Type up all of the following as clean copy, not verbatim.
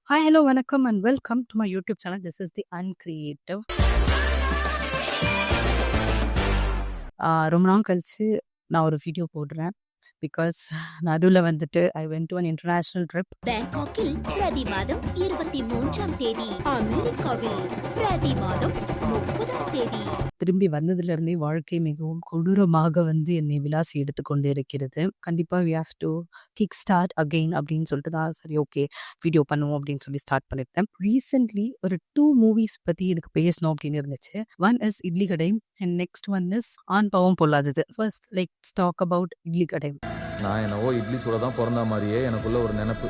Hi, hello, வணக்கம் and welcome to my YouTube channel. This is the Uncreative. ரொம்ப நாள் கழிச்சு நான் ஒரு வீடியோ போடுறேன். பிகாஸ் நடுவுல வந்துட்டு I went to an international trip. பேங்காக்கில் பிரதி மாதம் 23ஆம் தேதி, அமெரிக்காவில் பிரதி மாதம் 30ஆம் தேதி. திரும்பி வந்ததுலேருந்தே வாழ்க்கை மிகவும் கொடூரமாக வந்து என்னை விலாசி எடுத்துக்கொண்டு இருக்கிறது. கண்டிப்பா we have to kick start again அப்படின்னு சொல்லிட்டு தான் சரி ஓகே வீடியோ பண்ணுவோம் அப்படின்னு சொல்லி ஸ்டார்ட் பண்ணிட்டேன். ரீசென்ட்லி ஒரு 2 மூவிஸ் பத்தி எனக்கு பேசணும் அப்படின்னு இருந்துச்சு. ஒன் இஸ் இட்லி கடை and next one is Aan Paavam Pollathathu. First likes talk about Idli Kadai. நான் என்னவோ இட்லி சுட தான் பிறந்த மாதிரியே எனக்குள்ள ஒரு நினைப்பு.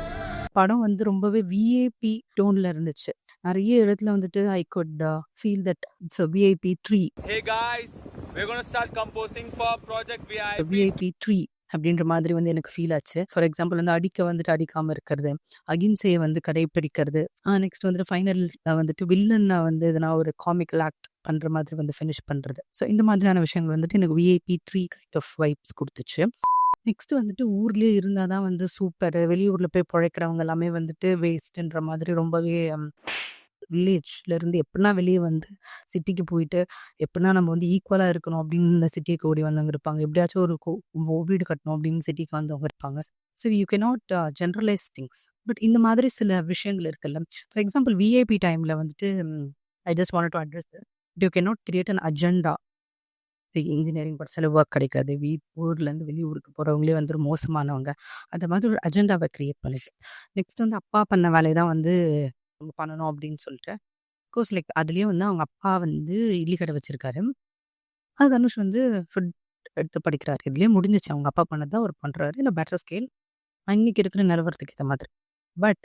படம் வந்து ரொம்பவே விஐபி டோன்ல இருந்துச்சு. நிறைய இடத்துல வந்துட்டு I could feel that it's a VIP 3. Hey guys, we're gonna start composing for Project VIP. VIP 3 அப்படின்ற மாதிரி வந்து எனக்கு ஃபீல் ஆச்சு. ஃபார் எக்ஸாம்பிள் வந்து அடிக்க வந்துட்டு அடிக்காம இருக்கிறது, அகிம்சையை வந்து கடைப்பிடிக்கிறது, நெக்ஸ்ட் வந்துட்டு ஃபைனல் வந்துட்டு வில்லன் வந்து எதனா ஒரு காமிக்கல் ஆக்ட் பண்ற மாதிரி வந்து ஃபினிஷ் பண்றது. ஸோ இந்த மாதிரியான விஷயங்கள் வந்துட்டு எனக்கு விஐபி 3 கைண்ட் ஆஃப் வைப்ஸ் கொடுத்துச்சு. நெக்ஸ்ட் வந்துட்டு ஊர்லயே இருந்தாதான் வந்து சூப்பர், வெளியூர்ல போய் பிழைக்கிறவங்க எல்லாமே வந்துட்டு வேஸ்ட்ன்ற மாதிரி ரொம்பவே வில்லேஜ்ல இருந்து எப்படின்னா வெளியே வந்து சிட்டிக்கு போயிட்டு எப்படின்னா நம்ம வந்து ஈக்குவலா இருக்கணும் அப்படின்னு இந்த சிட்டிக்கு ஓடி வந்தவங்க இருப்பாங்க. எப்படியாச்சும் ஒரு வீடு கட்டணும் அப்படின்னு சிட்டிக்கு வந்தவங்க இருப்பாங்க. So U can not generalise things. But இந்த மாதிரி சில விஷயங்கள் இருக்குல்ல. ஃபார் எக்ஸாம்பிள் விஐபி டைம்ல வந்துட்டு I just want to address U can not create an agenda. Engineering படிச்சாலும் ஒர்க் கிடைக்காது, ஊர்லேருந்து வெளியூருக்கு போகிறவங்களே வந்து மோசமானவங்க, அந்த மாதிரி ஒரு அஜெண்டாவை கிரியேட் பண்ணுது. நெக்ஸ்ட் வந்து அப்பா பண்ண வேலையை தான் வந்து அவங்க பண்ணணும் அப்படின்னு சொல்லிட்டு கோர்ஸ் லைக் அதுலேயும் வந்து அவங்க அப்பா வந்து இட்லி கடை வச்சிருக்காரு. அது தனுஷ் வந்து ஃபுட் எடுத்து படிக்கிறாரு. இதுலேயே முடிஞ்சிச்சு, அவங்க அப்பா பண்ணது தான் அவர் பண்ணுறாரு இந்த பெட்டர் ஸ்கேல் இன்னைக்கு இருக்கிற நிலவரத்துக்கு ஏற்ற மாதிரி. But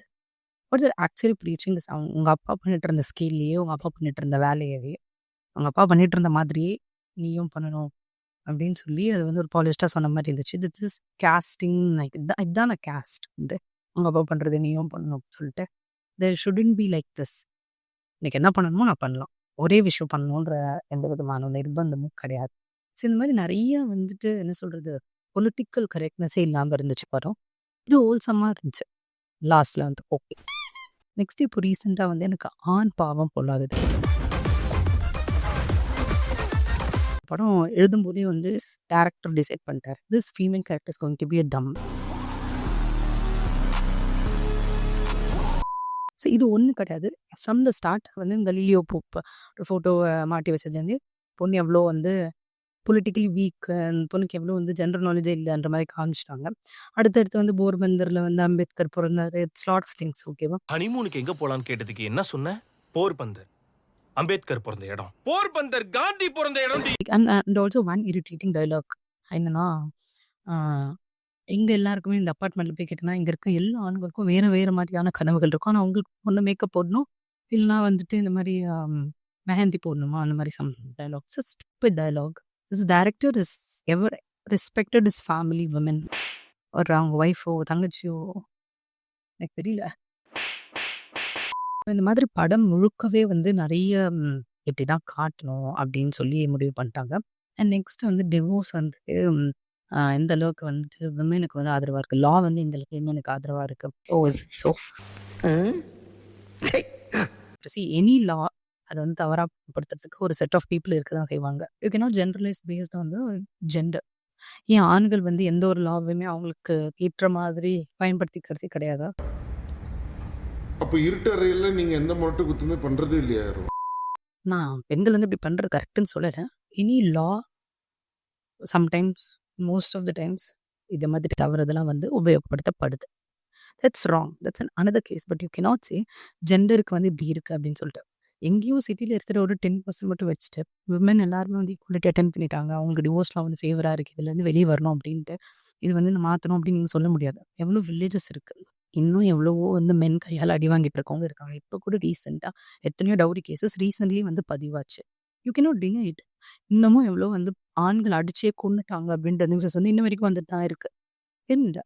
what are actually preaching is அவங்க அப்பா பண்ணிட்டு இருந்த ஸ்கேல்லையே, அவங்க அப்பா பண்ணிட்டு இருந்த வேலையவே அவங்க அப்பா பண்ணிட்டு இருந்த மாதிரியே நீயும் பண்ணணும் அப்படின்னு சொல்லி அது வந்து ஒரு பாலிஸ்டாக சொன்ன மாதிரி இருந்துச்சு. திஸ் இஸ் கேஸ்டிங், லைக் இதுதான் கேஸ்ட் வந்து அவங்க அப்பா பண்ணுறது நீயும் பண்ணணும் சொல்லிட்டு. தேர் ஷுடன்ட் பி லைக் திஸ். இன்னைக்கு என்ன பண்ணணுமோ நான் பண்ணலாம், ஒரே விஷயம் பண்ணணுன்ற எந்த விதமான நிர்பந்தமும் கிடையாது. ஸோ இந்த மாதிரி நிறைய வந்துட்டு என்ன சொல்றது, பொலிட்டிக்கல் கரெக்ட்னஸே இல்லாமல் இருந்துச்சு படம். இது ஹோல்சமாக இருந்துச்சு லாஸ்ட்ல வந்து ஓகே. நெக்ஸ்ட் இப்போ ரீசெண்டாக வந்து எனக்கு ஆண் பாவம் பொல்லாதது படம் எழுதும்போதே வந்து டேரக்டர் டிசைட் பண்ணிட்டார், this female character is going to be a டம். ஸோ இது ஒன்றும் கிடையாது. ஃப்ரம் த ஸ்டார்ட் வந்து இந்த லிலியோ போப் ஒரு ஃபோட்டோவை மாட்டி வச்சதுலேருந்து பொண்ணு எவ்வளோ வந்து பொலிட்டிக்கலி வீக், பொண்ணுக்கு எவ்வளோ வந்து ஜென்ரல் நாலேஜே இல்லைன்ற மாதிரி காமிச்சிட்டாங்க. அடுத்தடுத்து வந்து போர்பந்தரில் வந்து அம்பேத்கர் பிறந்தாரு, இட்ஸ் லாட் ஆஃப் திங்ஸ். ஓகேவா, ஹனிமூனுக்கு எங்க போலான்னு கேட்டதுக்கு என்ன சொன்ன? போர்பந்தர், அம்பேத்கர் பிறந்த இடம். போர்பந்தர் காந்தி பிறந்த இடம். And also one irritating dialogue என்னன்னா, எங்க எல்லாருக்குமே இந்த அப்பார்ட்மெண்ட்ல போய் கேட்டோன்னா இங்க இருக்க எல்லா ஆண்களுக்கும் வேற வேற மாதிரியான கனவுகள் இருக்கும். ஆனால் அவங்களுக்கு ஒன்று மேக்கப் போடணும், இல்லைனா வந்துட்டு இந்த மாதிரி மெஹந்தி போடணுமா, அந்த மாதிரி some dialogue. Stupid dialogue. This director is ever respected is family women, ஒரு அவங்க ஒய்ஃபோ தங்கச்சியோ எனக்கு தெரியல. இந்த மாதிரி படம் முழுக்கவே வந்து நிறைய இப்படி தான் காட்டணும் அப்படின்னு சொல்லி முடிவு பண்ணிட்டாங்க. அண்ட் நெக்ஸ்ட் வந்து டிவோர்ஸ் வந்துட்டு எந்த அளவுக்கு வந்துட்டு விமனுக்கு வந்து ஆதரவாக இருக்குது, லா வந்து இந்த அளவுக்கு விமனுக்கு ஆதரவாக இருக்குது. ஸோ எனி லா அதை வந்து தவறாக படுத்துறதுக்கு ஒரு செட் ஆஃப் பீப்புள் இருக்க தான் செய்வாங்க. You can not generalise based on the gender. ஏன் ஆண்கள் வந்து எந்த ஒரு லாவையுமே அவங்களுக்கு ஏற்ற மாதிரி பயன்படுத்திக்கிறதே கிடையாதா? அப்போ இருட்டறையில் நீங்கள் எந்த முரட்டு குத்துமே பண்ணுறதே இல்லையா? நான் பெண்கள் வந்து இப்படி பண்ணுறது கரெக்டுன்னு சொல்லலை. Any law sometimes, most of the times இது மாதிரி தவறுதெல்லாம் வந்து உபயோகப்படுத்தப்படுது. That's wrong, that's an another case. But you cannot say ஜெண்டருக்கு வந்து இப்படி இருக்குது அப்படின்னு சொல்லிட்டு. எங்கேயும் சிட்டியில் இருக்கிற ஒரு 10% மட்டும் வச்சுட்டு விமன் எல்லாருமே வந்து ஈக்குவலிட்டி அட்டென்ட் பண்ணிட்டாங்க, அவங்களுக்கு டிவோர்ஸ்லாம் வந்து ஃபேவராக இருக்குது, இதுலேருந்து வெளியே வரணும் அப்படின்ட்டு இது வந்து மாற்றணும் அப்படின்னு நீங்கள் சொல்ல முடியாது. எவ்வளோ வில்லேஜஸ் இருக்குது, இன்னும் எவ்வளவோ வந்து மென் கையால் அடி வாங்கிட்டு இருக்கவங்க இருக்காங்க. இப்போ கூட ரீசெண்டாக எத்தனையோ டவுரி கேசஸ் ரீசெண்ட்லி வந்து பதிவாச்சு. You cannot deny it. இன்னமும் எவ்வளோ வந்து ஆண்கள் அடிச்சே கொண்டுட்டாங்க அப்படின்ற நியூஸஸ் வந்து இன்ன வரைக்கும் வந்துட்டு தான் இருக்கு. என்ன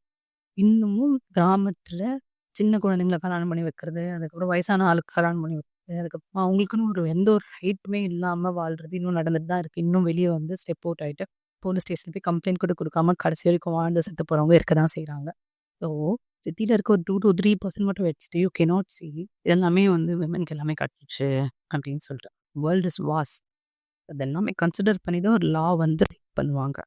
இன்னமும் கிராமத்தில் சின்ன குழந்தைங்களை கல்யாணம் பண்ணி வைக்கிறது, அதுக்கப்புறம் வயசான ஆளுக்கு கல்யாணம் பண்ணி வைக்கிறது, அதுக்கப்புறம் அவங்களுக்குன்னு ஒரு எந்த ஒரு ரைட்டுமே இல்லாமல் வாழ்றது இன்னும் நடந்துட்டு தான் இருக்குது. இன்னும் வெளியே வந்து ஸ்டெப் அவுட் ஆகிட்டு போலீஸ் ஸ்டேஷன் போய் கம்ப்ளைண்ட் கூட கொடுக்காம கடைசி வரைக்கும் வாழ்ந்து செத்து போகிறவங்க இருக்க தான் செய்கிறாங்க. ஸோ சிட்டியில் இருக்க ஒரு 2 to 3% மட்டும் வச்சுட்டு யூ cannot see இதெல்லாமே வந்து விமனுக்கு எல்லாமே கட்டுச்சு அப்படின்னு சொல்லிட்டு வேர்ல்டு இஸ் வாஸ் அது எல்லாமே கன்சிடர் பண்ணி தான் ஒரு லா வந்து பண்ணுவாங்க.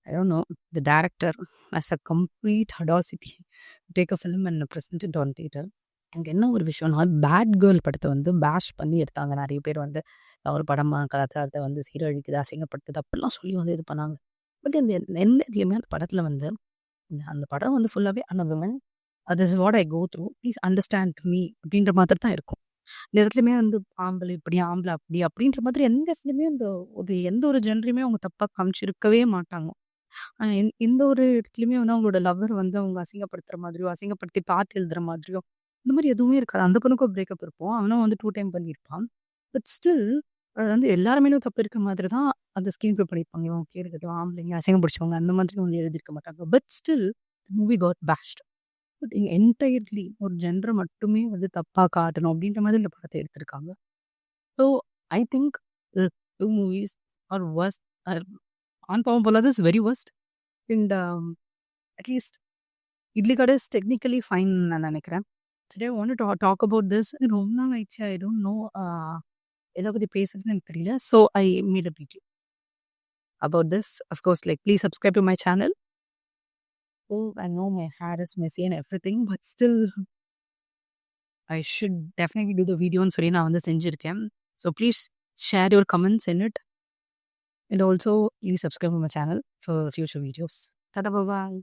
I don't know, the director has a complete audacity to take a film and present it on theater. அங்கே என்ன ஒரு விஷயம்னா பேட் கேர்ள் படத்தை வந்து பேஷ் பண்ணி எடுத்தாங்க. நிறைய பேர் வந்து ஒரு படமா கலாச்சாரத்தை வந்து சீரழிக்குது, அசிங்கப்படுத்துது அப்படிலாம் சொல்லி வந்து இது பண்ணாங்க. பட் இந்த எந்த இதுலையுமே அந்த படத்தில் வந்து அந்த படம் வந்து ஃபுல்லாகவே அந்த விமன் அது is what I go through please understand me அப்படின்ற மாதிரி தான் இருக்கும். இந்த இடத்துலையுமே வந்து ஆம்பளை இப்படி ஆம்பளை அப்படி அப்படின்ற மாதிரி எந்த இடத்துலையுமே அந்த எந்த ஒரு ஜென்ரையுமே அவங்க தப்பாக காமிச்சிருக்கவே மாட்டாங்க. எந்த ஒரு இடத்துலையுமே வந்து அவங்களோட லவ்வர் வந்து அவங்க அசிங்கப்படுத்துற மாதிரியோ அசிங்கப்படுத்தி பார்த்து எழுதுற மாதிரியோ இந்த மாதிரி எதுவுமே இருக்காது. அந்த பொண்ணுக்கும் பிரேக்கப் இருக்கும், அவனும் வந்து 2 டைம் பண்ணியிருப்பான். பட் ஸ்டில் அது வந்து எல்லாருமே தப்பு இருக்க மாதிரி தான் அந்த ஸ்கிரீன் ப்ளே பண்ணியிருப்பாங்க. இவன் இருக்கட்டும் ஆம்பளைங்க அசிங்கம் பிடிச்சவங்க அந்த மாதிரி வந்து எழுதியிருக்க மாட்டாங்க. But still movie got bashed. But entirely ஒரு ஜென்ரை மட்டுமே வந்து தப்பாக காட்டணும் அப்படின்ற மாதிரி இந்த படத்தை எடுத்திருக்காங்க. So I think the 2 movies are worst. ஆண் பாவம் பொல்லாத is very worst. And at least idli கடை இஸ் டெக்னிக்கலி ஃபைன் நான் நினைக்கிறேன். Today I wanted to talk about this. ரொம்ப நாள் ஆயிடுச்சு. I don't know எதை பற்றி பேசுறதுன்னு எனக்கு தெரியல. So I made a video about this. Of course, like please subscribe to my channel. Oh, I know my hair is messy and everything, but still I should definitely do the video சொல்லி நான் வந்து செஞ்சிருக்கேன். So please share your comments in it. And also please subscribe to my channel for future videos. Tada, bye bye.